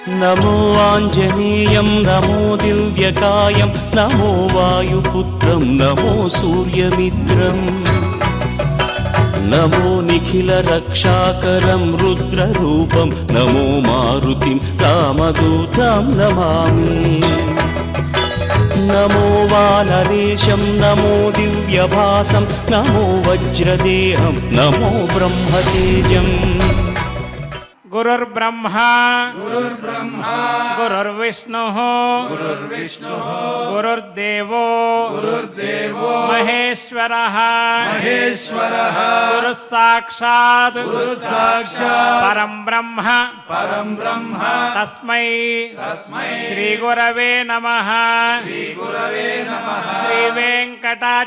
నమో ఆంజనేయం నమో దివ్యకాయం నమో వాయుపుత్రం నమో సూర్యమిత్రం నమో నిఖిల రక్షాకరం రుద్రరూపం నమో మారుతిం రామదూతం నమామి నమో వానరేశం నమో దివ్యభాసం నమో వజ్రదేహం నమో బ్రహ్మతేజం గురుర్బ్రహ్మా గురుర్విష్ణుః గురుర్దేవో మహేశ్వరః గురుః సాక్షాత్ పరం బ్రహ్మ తస్మై శ్రీ గురవే నమః శ్రీ వెంకటాచలాధీశం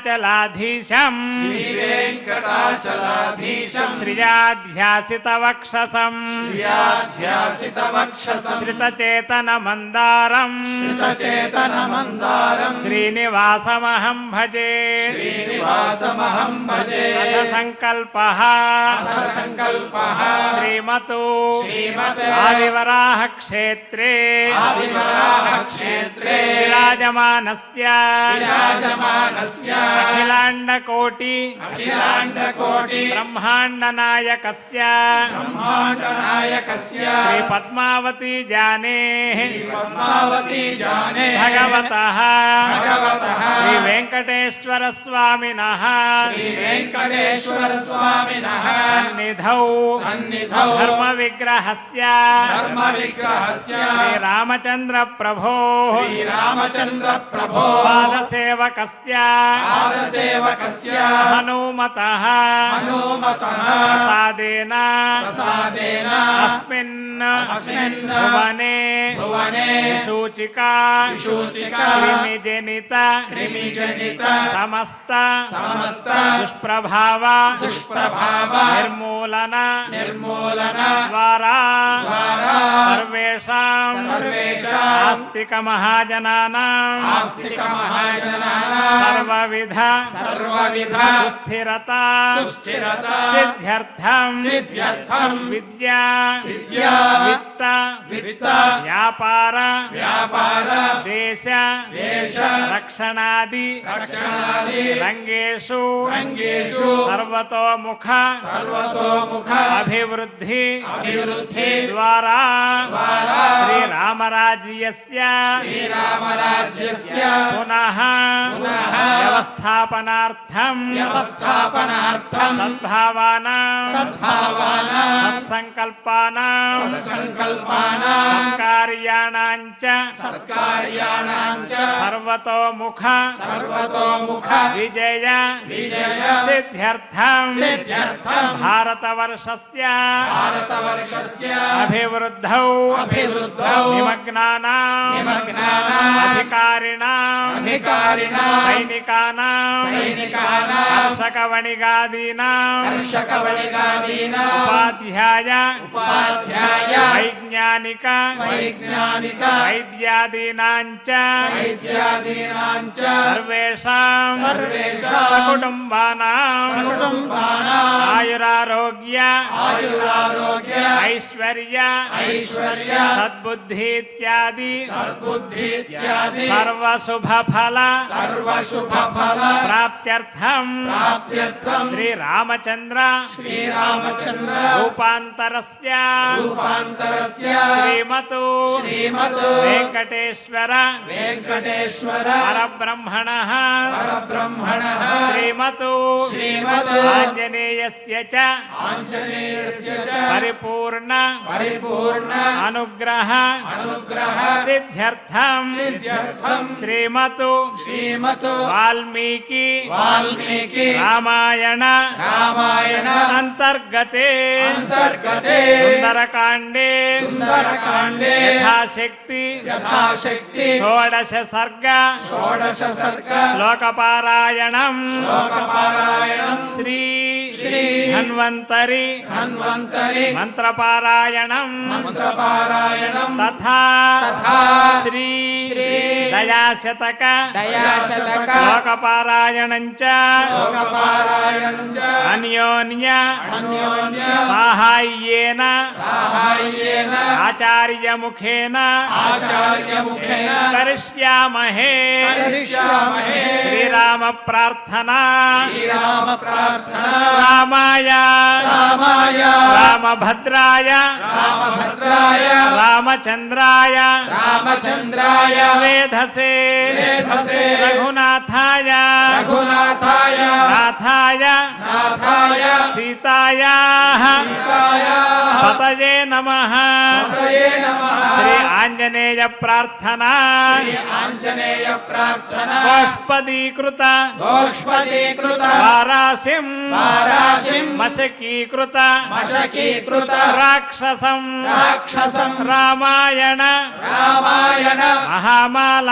శ్రియాధ్యాసిత వక్షసం శ్రితచేతనమందారం శ్రీనివాసమహం భజే అథ సంకల్పః శ్రీమతు ఆదివరాహ క్షేత్రే విరాజమానస్య అఖిలాండకోటి బ్రహ్మాండనాయకస్య श्री पद्मावती जाने भगवतः श्री वेंकटेश्वर स्वामिनः सन्निधौ धर्म विग्रहस्य श्री रामचंद्र प्रभो पादसेवकस्य हनुमतः प्रसादेन अस्मिन् भुवने सूचिका कृमिजनित समस्त दुष्प्रभाव निर्मूलन द्वारा सर्वेषां आस्तिक महाजनानां सर्वविध सुस्थिरता सिद्ध्यर्थं विद्या वित्त व्यापार देश रक्षणादि रंगेषु सर्वतोमुख अभिवृद्धि द्वारा श्री रामराज्यस्य पुनः व्यवस्थापनार्थं सद्भावानां सत्संकल्पानां सत्कार्याणाञ्च सर्वतोमुख विजय सिद्ध्यर्थं भारतवर्षस्य अभिवृद्धौ निमग्नानां अधिकारिणां सैनिकानां कर्षकवणिगादीनां उपाध्याय वैज्ञानिक वैद्यादीनाञ्च सर्वेषां कुटुम्बानां आयुरारोग्य ऐश्वर्य सद्बुद्धि इत्यादि सर्वशुभफल प्राप्त्यर्थं श्री रामचंद्र रूपान्तरस्य श्रीमतु वेंकटेश्वर परब्रह्मणः श्रीमतु आंजनेयस्य च परिपूर्ण अनुग्रह सिद्ध्यर्थं श्रीमतु वाल्मीकि रामायण अंतर्गते सुंदरकांडे यथाशक्ति षोडश सर्ग श्लोकपारायणं श्री धन्वन्तरि मंत्रपारायणं तथा श्री దయాశతక దయాశతక లోకపారాయణం చ లోకపారాయణం చ అన్యోన్య అన్యోన్య సాహాయ్యేన సాహాయ్యేన ఆచార్యముఖేన ఆచార్యముఖేన కరిష్యామహే కరిష్యామహే శ్రీరామ ప్రార్థనా శ్రీరామ ప్రార్థన రామాయ రామాయ రామభద్రాయ రామభద్రాయ రామచంద్రాయ రామచంద్రాయ వేధసే వేధసే రఘునాథాయ రఘునాథాయ నాథాయ నాథాయ సీతాయా సీతాయ పతయే నమః పతయే నమః శ్రీ ఆంజనేయ ప్రార్థనా శ్రీ ఆంజనేయ ప్రార్థన గోష్పదీకృత గోష్పదీకృత వారాసిం వారాసిం మశకీకృత మశకీకృత రాక్షసం రాక్షసం రామాయణ రామాయణ మహామాల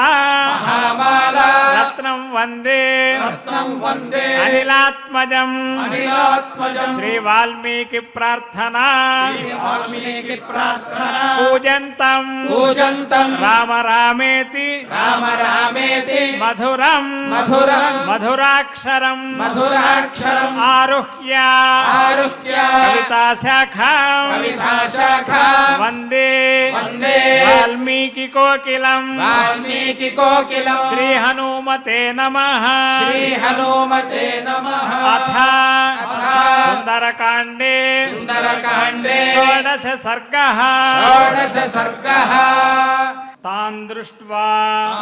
మహామాల రత్నం వందే రత్నం వందే అనిలాత్మజం అనిలాత్మజం శ్రీ వాల్మీకి ప్రార్థనా శ్రీ వాల్మీకి ప్రార్థన పూజంతం పూజంతం రామ రామేతి రామ రామేతి మధురం మధురం మధురాక్షరం మధురాక్షరం ఆరుహ్య ఆరుహ్య కవితాశాఖాం కవితాశాఖా వందే వందే వాల్మీకి కోకిలం వాల్మీకి కోకిలం శ్రీ హనుమతే నమః శ్రీ హనుమతే నమః అథ అథ సుందరకాండే సుందరకాండే షోడశ సర్గః షోడశ సర్గః తాన్ దృష్ట్వా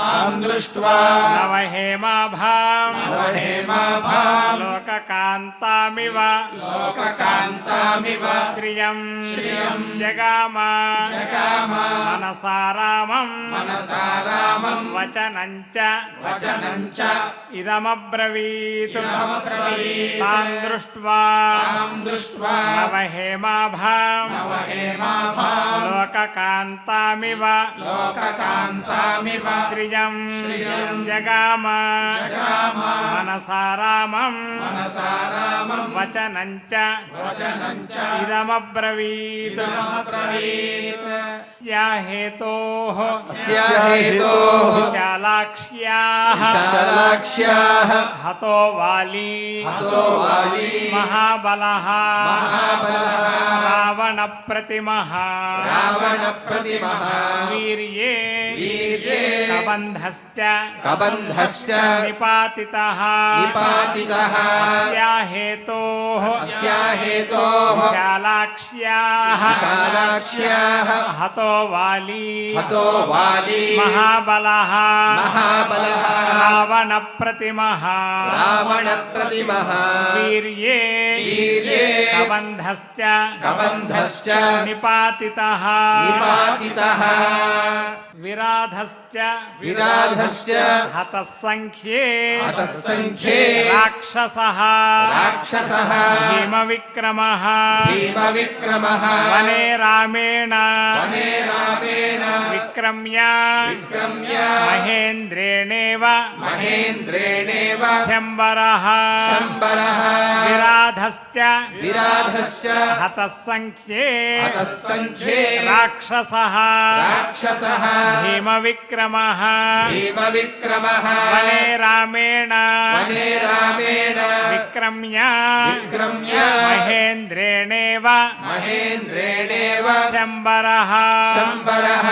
తాం దృష్ట్వా నవహేమాభాం నవహేమాభాం లోకకాంతామివ లోకకాంతామివ శ్రియం శ్రియం జగామ జగామ మనసారామం మనసారామం వచనంచ వచనంచ ఇదమబ్రవీత్ ఇదమబ్రవీత్ తాన్ దృష్ట్వా తాం దృష్ట్వా నవహేమాభాం నవహేమాభాం లోకకాంతామివ లోకకాంతామివ శ్రియం శ్రియం జగామ జగామ మనసారామం మనసారామం వచనంచ వచనంచ ఇదమబ్రవీత్ ఇదమబ్రవీత్ యా హేతోః అస్య హేతోః విశాలాక్ష్యాః విశాలాక్ష్యాః హతో వాలి హతో వాలి మహాబలః మహాబలః రావణ ప్రతిమః రావణ ప్రతిమః వీర్యే వీర్యే కబంధశ్చ కబంధశ్చ నిపాతితః నిపాతితః అస్యా హేతోః అస్య హేతోః విశాలాక్ష్యాః విశాలాక్ష్యాః హతో వాలి హతో వాలి మహాబలః మహాబలః రావణ ప్రతిమః రావణ ప్రతిమః వీర్యే వీర్యే కబంధశ్చ కబంధశ్చ నిపాతితః నిపాతితః విరాధశ్చ విరాధశ్చ హతః సంఖ్యే హతః సంఖ్యే రాక్షసః రాక్షసః భీమవిక్రమః భీమవిక్రమః వనే రామేణ వనే రామేణ విక్రమ్య విక్రమ్య మహేంద్రేణేవ మహేంద్రేణేవ శంబరః శంబరః విరాధశ్చ విరాధశ్చ హతః సంఖ్యే హతః సంఖ్యే రాక్షసః రాక్షసః భీమవిక్రమః భీమవిక్రమః వనే రామేణ వనే రామేణ విక్రమ్య విక్రమ్య మహేంద్రేణేవ మహేంద్రేణేవ శంబరః శంబరః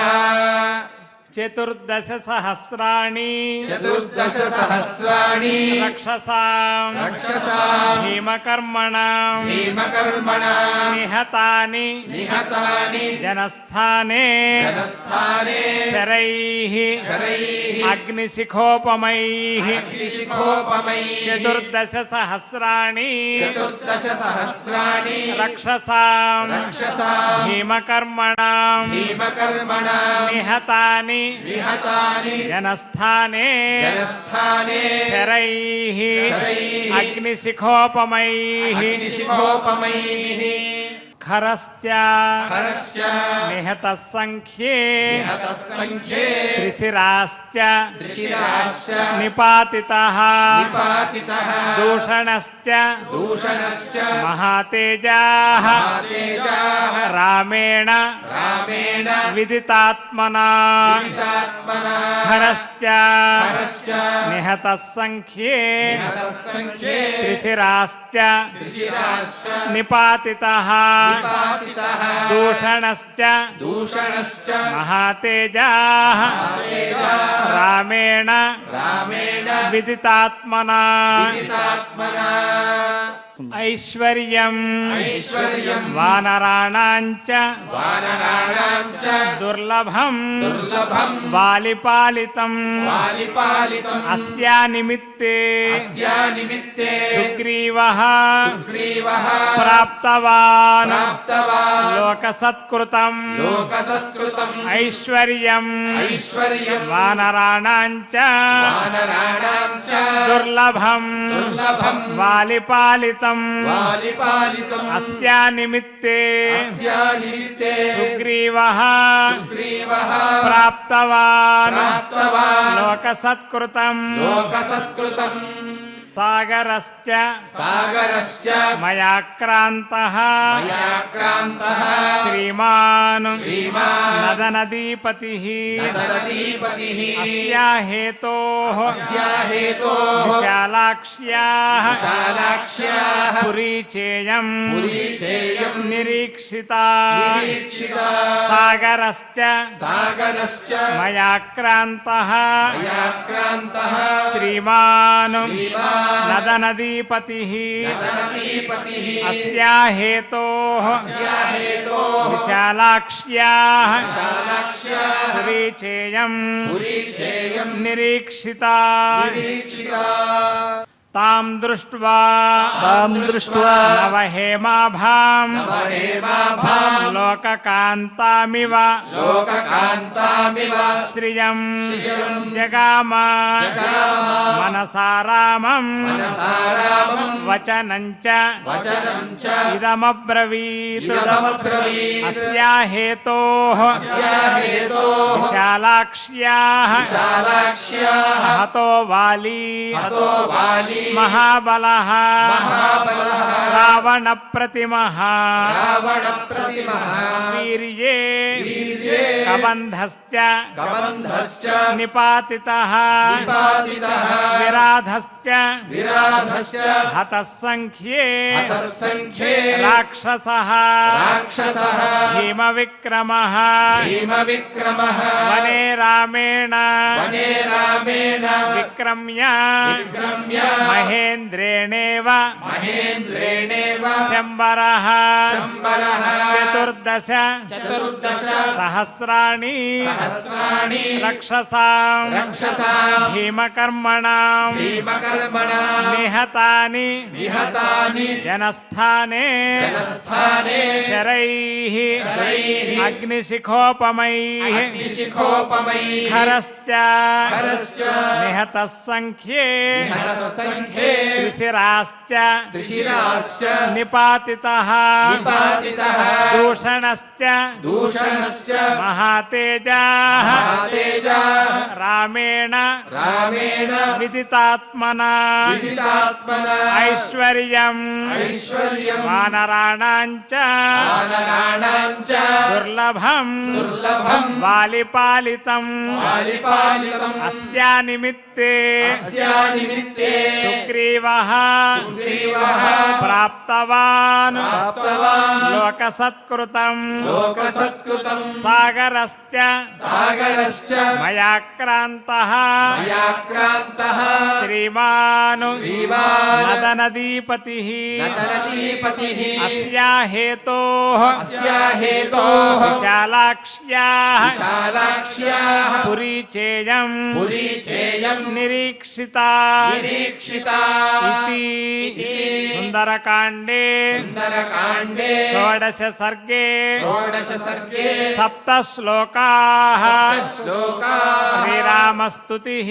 చతుర్దశ సహస్రాణి చతుర్దశ సహస్రాణి రక్షసాం రక్షసాం భీమకర్మణాం భీమకర్మణాం నిహతాని నిహతాని జనస్థానే జనస్థానే శరైః శరైః అగ్నిశిఖోపమైః అగ్నిశిఖోపమైః చతుర్దశ సహస్రాణి చతుర్దశ సహస్రాణి రక్షసాం రక్షసాం భీమకర్మణాం భీమకర్మణాం నిహతాని నిహతాని జనస్థానే జనస్థానే శరైః శరైః అగ్నిశిఖోపమైః అగ్నిశిఖోపమైః खरश्च हरश्च निहतः संख्ये निहतः संख्ये त्रिशिराश्च त्रिशिराश्च निपातितः निपातितः दूषणश्च दूषणश्च महातेजाः महातेजाः रामेण रामेण विदितात्मना विदितात्मना खरश्च हरश्च निहतः संख्ये निहतः संख्ये त्रिशिराश्च त्रिशिराश्च निपातितः निपातितः दूषणश्च दूषणश्च महातेजाः महातेजाः रामेण रामेण विदितात्मना विदितात्मना ऐश्वर्यम् ऐश्वर्यम् वानराणां च वानराणां च दुर्लभम् दुर्लभम् वालिपालितम् वालिपालितम् अस्या निमित्ते अस्या निमित्ते सुग्रीवः सुग्रीवः प्राप्तवान् प्राप्तवान् लोकसत्कृतम् लोकसत्कृतम् ऐश्वर्यम् ऐश्वर्यम् वानराणां च वानराणां च दुर्लभम् दुर्लभम् वालिपालितम् वालिपालितम् अस्या निमित्ते अस्या निमित्ते सुग्रीवः सुग्रीवः प्राप्तवान् प्राप्तवान् लोकसत्कृतम् लोकसत्कृतम् सागरश्च सागरश्च मयाक्रान्तः मयाक्रान्तः श्रीमान् श्रीमान् नदनदीपतिः नदनदीपतिः अस्या हेतोः अस्या हेतोः विशालाक्ष्याः विशालाक्ष्याः पुरीचेयम् पुरीचेयम् निरीक्षिता निरीक्षिता सागरश्च सागरश्च मयाक्रान्तः मयाक्रान्तः श्रीमान् श्रीमान् नदनदीपतिः नदनदीपतिः अस्या हेतोः अस्या हेतोः विशालाक्ष्याः विशालाक्ष्याः पुरीचेयम् पुरीचेयम् निरीक्षिता निरीक्षिता तां दृष्ट्वा नवहेमाभां नवहेमाभां लोककान्तामिव लोककान्तामिव श्रियं श्रियं जगाम जगाम मनसा रामं मनसा रामं वचनं च वचनं च इदमब्रवीत् इदमब्रवीत् अस्या हेतोः अस्या हेतोः विशालाक्ष्याः विशालाक्ष्याः हतो वाली हतो वाली महाबलः महाबलः रावणप्रतिमः रावणप्रतिमः वीर्ये वीर्ये कबन्धश्च कबन्धश्च निपातितः निपातितः विराधश्च विराधश्च हतः संख्ये हतः संख्ये राक्षसः राक्षसः भीमविक्रमः भीमविक्रमः वने रामेण विक्रम्य विक्रम्य महेन्द्रेणेव महेन्द्रेणेव शम्बरः शम्बरः चतुर्दश सहस्राणि सहस्राणि रक्षसां रक्षसां भीमकर्मणां भीमकर्मणां निहतानि निहतानि जनस्थाने जनस्थाने शरैः शरैः अग्निशिखोपमैः अग्निशिखोपमैः खरश्च निहतः संख्ये संख्ये त्रिशिराश्च त्रिशिराश्च निपातितः दूषणश्च महातेजाः रामेण विदितात्मना ऐश्वर्यम् वानराणां च दुर्लभम् वालिपालितम् अस्या निमित्ते सुग्रीवः प्राप्तवान् लोकसत्कृतम् सागरश्च मयाक्रान्तः श्रीमान् नदनदीपतिः अस्या हेतोः विशालाक्ष्याः पुरीचेयम् निरीक्षिता पूजिता इति सुन्दरकाण्डे सुन्दरकाण्डे षोडश सर्गे षोडश सर्गे सप्त श्लोकाः श्लोकाः श्रीरामस्तुतिः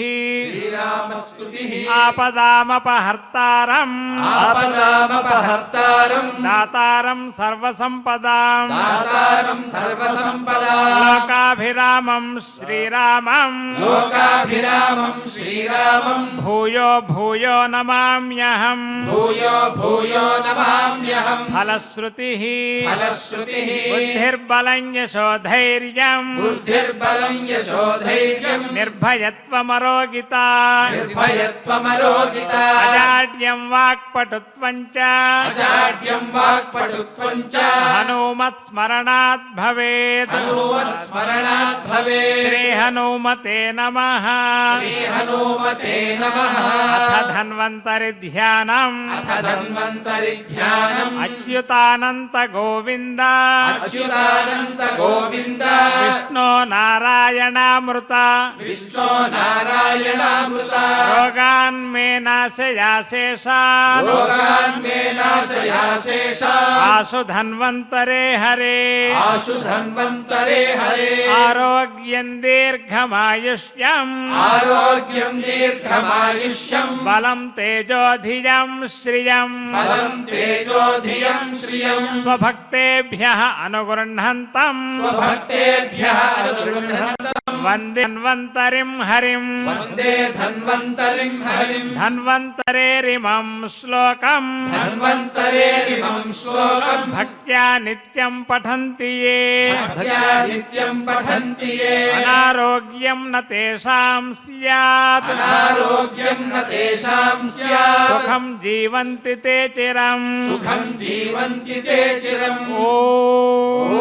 श्रीरामस्तुतिः आपदामपहर्तारम् आपदामपहर्तारम् दातारं सर्वसम्पदां दातारम् सर्वसम्पदाम् लोकाभिरामं श्रीरामम् लोकाभिरामम् श्रीरामम् भूयो भूयो नमाम्यहम् भूयो भूयो नमाम्यहम् फलश्रुतिः फलश्रुतिः बुद्धिर्बलं यशोधैर्यम् बुद्धिर्बलम् यशोधैर्यम् निर्भयत्वमरोगिता निर्भयत्वमरोगिता अजाड्यं वाक्पटुत्वं च अजाड्यम् वाक्पटुत्वम् च हनुमत्स्मरणात् भवेत् हनुमत्स्मरणात् भवेत् श्रीहनुमते नमः श्रीहनुमते नमः अथ धन्वन्तरि ध्यानम् अथ धन्वन्तरि ध्यानम् अच्युतानन्त गोविन्द अच्युतानन्त गोविन्द विष्णो नारायणामृत विष्णो नारायणामृत रोगान् मे नाशयाशेषा रोगान् मे नाशयाशेषा आशु धन्वन्तरे हरे आशु धन्वन्तरे हरे आरोग्यं दीर्घमायुष्यम् आरोग्यम् दीर्घमायुष्यम् बलं तेजोधियं श्रियम् बलम् तेजोधियम् श्रियम् स्वभक्तेभ्यः अनुगृह्णन्तम् स्वभक्तेभ्यः अनुगृह्णन्तम् वन्दे धन्वन्तरिं हरिम् वन्दे धन्वन्तरिम् हरिम् धन्वन्तरेरिमं श्लोकम् धन्वन्तरेरिमम् श्लोकम् भक्त्या नित्यं पठन्ति ये भक्त्या नित्यम् पठन्ति ये अनारोग्यं न तेषां स्यात् अनारोग्यम् न तेषाम् स्यात् सुखं जीवन्ति ते चिरम् सुखम् जीवन्ति ते चिरम् ॐ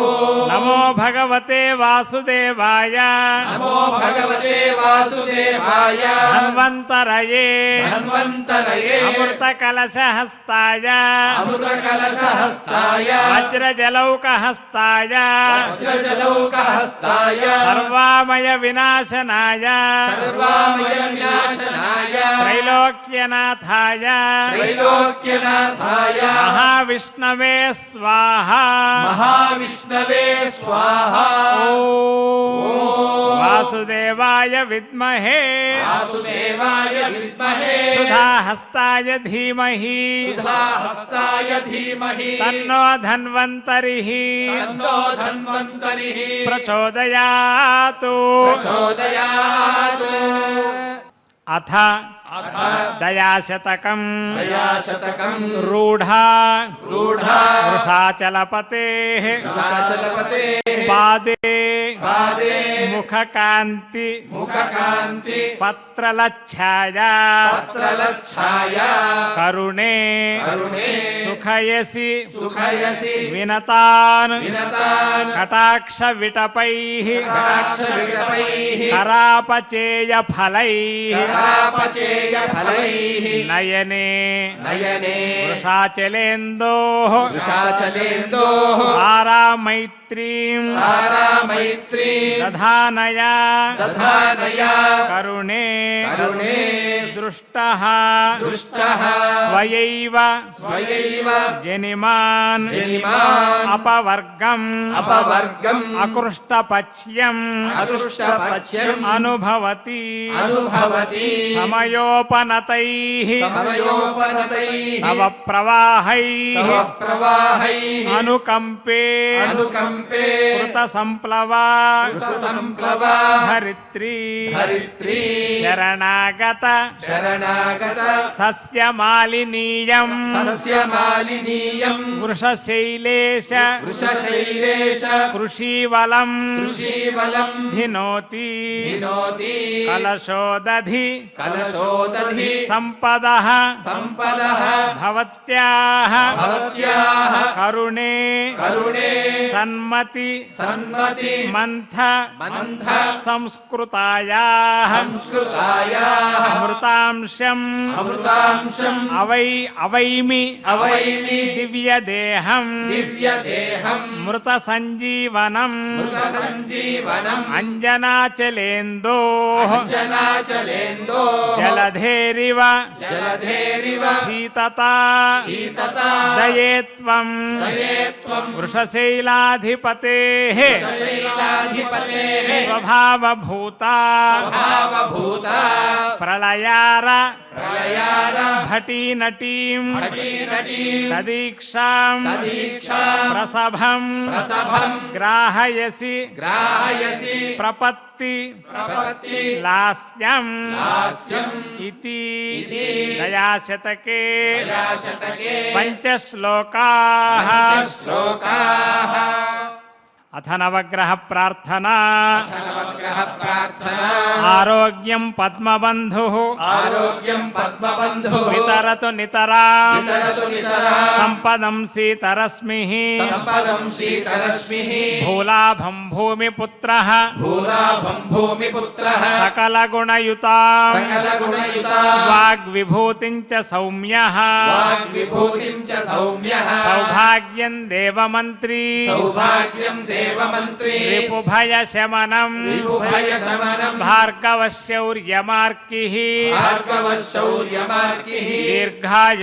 नमो भगवते वासुदेवाय नमो भगवते वासुदेवाय धन्वन्तरये धन्वन्तरये अमृतकलशहस्ताय अमृतकलशहस्ताय वज्रजलौकहस्ताय वज्रजलौकहस्ताय सर्वामय विनाशनाय सर्वामयविनाशनाय त्रैलोक्यनाथाय त्रैलोक्यनाथाय महाविष्णवे स्वाहा महाविष्णवे स्वाहा वासुदेवाय विद्महे वासुदेवाय विद्महे सुधाहस्ताय धीमहि सुधाहस्ताय धीमहि तन्नो धन्वन्तरिः तन्नो धन्वन्तरिः प्रचोदयातु प्रचोदयात् अथ दयाशतकम् दयाशतकम् रूढा रूढा वृषाचलपतेः शाचलपतेः पादे पादे मुखकान्ति मुखकान्ति पत्रलच्छाया पत्रलच्छाया करुणे करुणे सुखयसि सुखयसि विनतान् विनतान् कटाक्षविटपैः कटाक्षविटपैः करापचेयफलैः करापचेयफलैः नयने नयने वृषाचलेन्दोः वृषाचलेन्दोः तारामैत्रीं तारामैत्रीं दधानया दधानया करुणे करुणे दृष्टः दुष्टः त्वयैव स्वयैव जनिमान् जनिमान् अपवर्गम् अपवर्गम् अकृष्टपच्यम् अदृष्टपच्यम् अनुभवति अनुभवति समयोपनतैः समयोपनतैः तव प्रवाहैः तव प्रवाहैः अनुकम्पे अनुकम्पे कृतसम्प्लवा कृतसम्प्लवा धरित्री धरित्री शरणागत शरणागत सस्यमालिनीयम् सस्यमालिनीयम् वृषशैलेश वृषशैलेश कृषीवलम् कृषीवलम् धिनोति विनोति कलशोदधि कलशोदधि सम्पदः सम्पदः भवत्याः भवत्याः करुणे करुणे सन्मति सन्मति मन्थ मन्थ संस्कृतायाः संस्कृतायाः अमृतां అమృతాంశం అమృతాంశం అవైమి అవైమి దివ్యదేహం దివ్యదేహం మృత సంజీవనం మృత సంజీవనం అంజనాచలేందో అంజనాచలేందో జలధేరివ జలధేరివ శీతత శీతత దయేత్వం దయేత్వం వృషశైలాధిపతేః శైలాధిపతేః స్వభావభూత భావభూత ప్రళయార ప్రళయార భటీనటీం భటీనటీం తదీక్షాం తదీక్షాం ప్రసభం ప్రసభం గ్రాహయసి గ్రాహయసి ప్రపత్తి ప్రపత్తి లాస్యం లాస్యం ఇతి ఇతి దయాశతకే దయాశతకే పంచశ్లోకాః శ్లోకాః అథ నవగ్రహ ప్రార్థనా నవగ్రహ ప్రార్థనా ఆరోగ్యం పద్మబంధుః ఆరోగ్యం పద్మబంధు వితరతు నితరాం వితరతు నితరాం సంపదం సీతరశ్మిః సంపదం శీతరశ్మిః భూలాభం భూమిపుత్రః భూలాభం భూమిపుత్రః సకలగుణయుతాం సకలగుణయుతాం వాగ్విభూతిం చ సౌమ్యః వాగ్విభూతిం చ సౌమ్యః సౌభాగ్యం దేవమంత్రీ సౌభాగ్యం దేవమంత్రీ రిపుభయశమనం విభుభయశమనం భార్గవశౌర్యమార్కిః భార్గవశౌర్యమార్కిః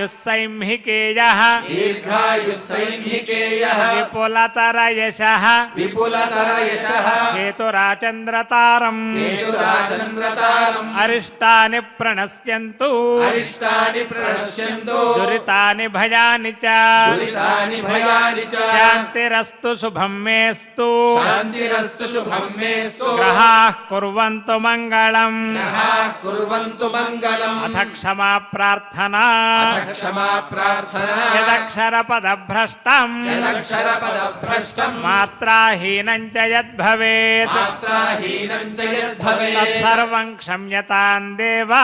దీర్ఘాయుస్సైంహికేయః దీర్ఘాయుస్సైన్హికేయః విపులతరయశః విపులతరయశః కేతురాచంద్రతారం కేతురాచంద్రతారం అరిష్టాని ప్రణశ్యంతు అరిష్టాని ప్రణశ్యంతో దురితాని భయాని చ దురితాని భయాని చ శాంతిరస్తు శుభం మేస్తు శాంతిరస్తు శుభం మేస్తు గ్రహాః కుర్వంతు మంగళం గ్రహాః కుర్వంతు మంగళం అథ క్షమా ప్రార్థనా అథ క్షమా ప్రార్థనా యదక్షరపదభ్రష్టం యదక్షరపదభ్రష్టం మాత్రాహీనం చ యద్భవేత్ మాత్రాహీనం చ యద్భవేత్ తత్సర్వం క్షమ్యతాం దేవా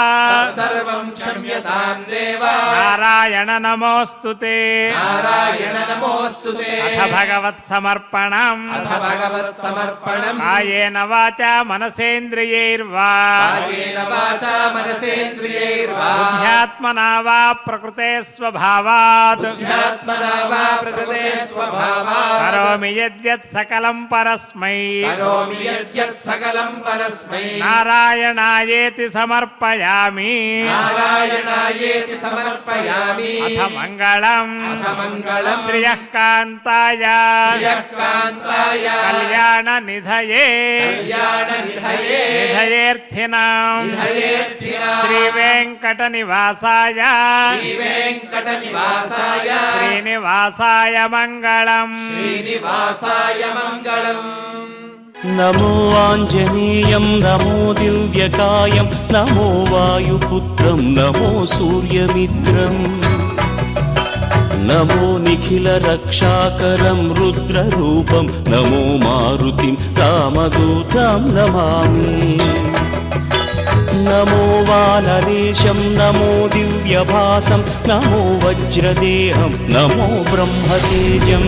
సర్వం క్షమ్యతాం దేవ నారాయణ నమోస్తుతే నారాయణ నమోస్తుతే అథ భగవత్ సమర్పణం అథ భగవత్ సమర్పణం కాయేన వాచా మనసేంద్రియైర్వా కాయేన వాచా మనసేంద్రియైర్వా బుద్ధ్యాత్మనా వా ప్రకృతే స్వభావాత్ బుద్ధ్యాత్మనా వా ప్రకృతే స్వభావాత్ కరోమి యద్యత్ సకలం పరస్మై కరోమి యద్యత్ సకలం పరస్మై నారాయణాయేతి సమర్పయామి నారాయణాయేతి సమర్పయామి అథ మంగళం అథ మంగళం శ్రియః కాంతాయ శ్రియః కాంతాయ కళ్యాణ నిధయే కళ్యాణ నిధయే నిధయేర్థినాం నిధయేర్థినాం శ్రీ వెంకట నివాసాయ శ్రీ వెంకట నివాసాయ శ్రీనివాసాయ మంగళం శ్రీనివాసాయ మంగళం నమో ఆంజనేయం నమో దివ్యకాయం నమో వాయుపుత్రం నమో సూర్యమిత్రం నమో నిఖిల రక్షాకరం రుద్రరూపం నమో మారుతిం రామదూతం నమామి నమో వానరేశం నమో దివ్యభాసం నమో వజ్రదేహం నమో బ్రహ్మతేజం